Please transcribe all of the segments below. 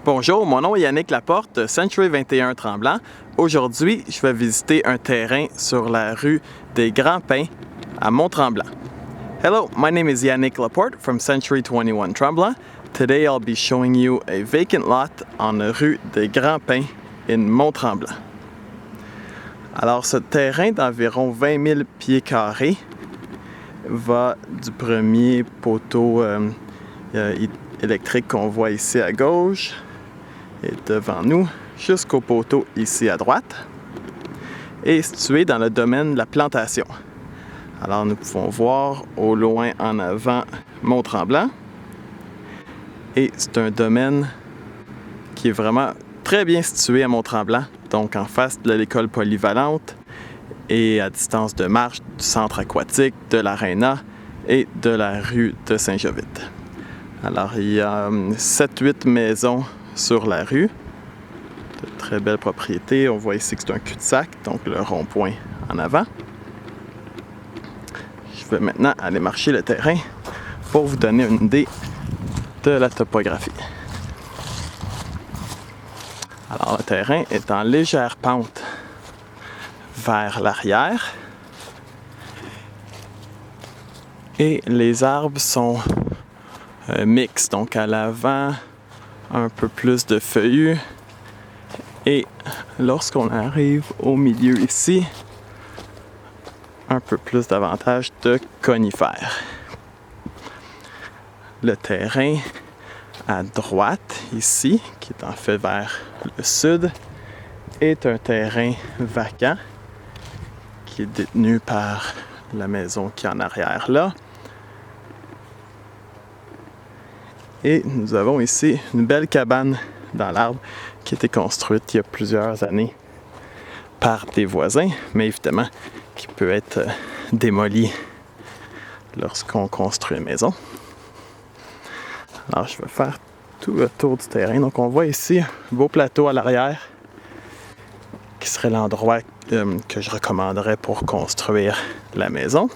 Bonjour, mon nom est Yannick Laporte de Century 21 Tremblant. Aujourd'hui, je vais visiter un terrain sur la rue des Grands Pins à Mont-Tremblant. Hello, my name is Yannick Laporte from Century 21 Tremblant. Today I'll be showing you a vacant lot on the rue des Grands Pins in Mont-Tremblant. Alors, ce terrain d'environ 20 000 pieds carrés va du premier poteau électrique qu'on voit ici à gauche et devant nous jusqu'au poteau ici à droite, et situé dans le domaine de la plantation. Alors nous pouvons voir au loin en avant Mont-Tremblant, et c'est un domaine qui est vraiment très bien situé à Mont-Tremblant, donc en face de l'école polyvalente et à distance de marche du centre aquatique, de l'aréna et de la rue de Saint-Jovite. Alors il y a 7-8 maisons sur la rue, de très belles propriétés. On voit ici que c'est un cul-de-sac, donc le rond-point en avant. Je vais maintenant aller marcher le terrain pour vous donner une idée de la topographie. Alors le terrain est en légère pente vers l'arrière et les arbres sont mixtes, donc à l'avant un peu plus de feuillus et lorsqu'on arrive au milieu ici, un peu plus davantage de conifères. Le terrain à droite ici, qui est en fait vers le sud, est un terrain vacant qui est détenu par la maison qui est en arrière là. Et nous avons ici une belle cabane dans l'arbre qui a été construite il y a plusieurs années par des voisins, mais évidemment qui peut être démolie lorsqu'on construit une maison. Alors je vais faire tout le tour du terrain. Donc on voit ici un beau plateau à l'arrière qui serait l'endroit que je recommanderais pour construire la maison.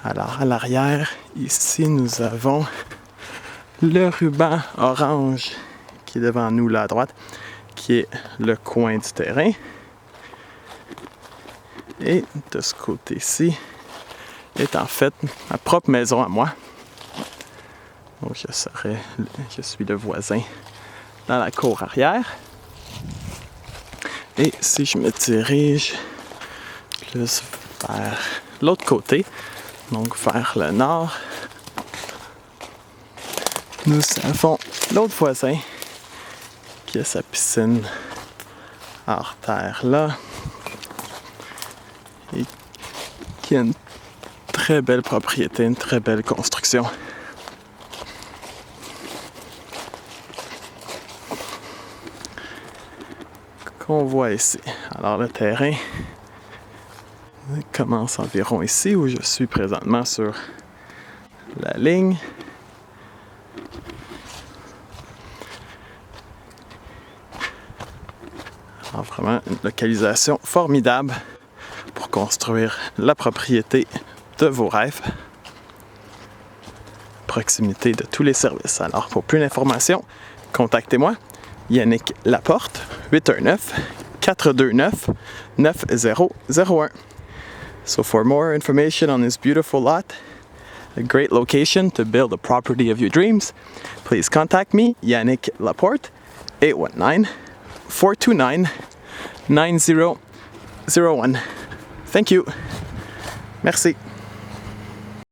Alors, à l'arrière, ici, nous avons le ruban orange qui est devant nous, là à droite, qui est le coin du terrain. Et de ce côté-ci est en fait ma propre maison à moi. Donc, je suis le voisin dans la cour arrière. Et si je me dirige plus vers l'autre côté, donc vers le nord, nous avons l'autre voisin qui a sa piscine hors terre là et qui a une très belle propriété, une très belle construction. Qu'on voit ici. Alors le terrain commence environ ici où je suis présentement sur la ligne. Alors vraiment une localisation formidable pour construire la propriété de vos rêves. Proximité de tous les services. Alors pour plus d'informations, contactez-moi, Yannick Laporte, 819-429-9001. So for more information on this beautiful lot, a great location to build a property of your dreams, please contact me, Yannick Laporte, 819-429-9001. Thank you. Merci.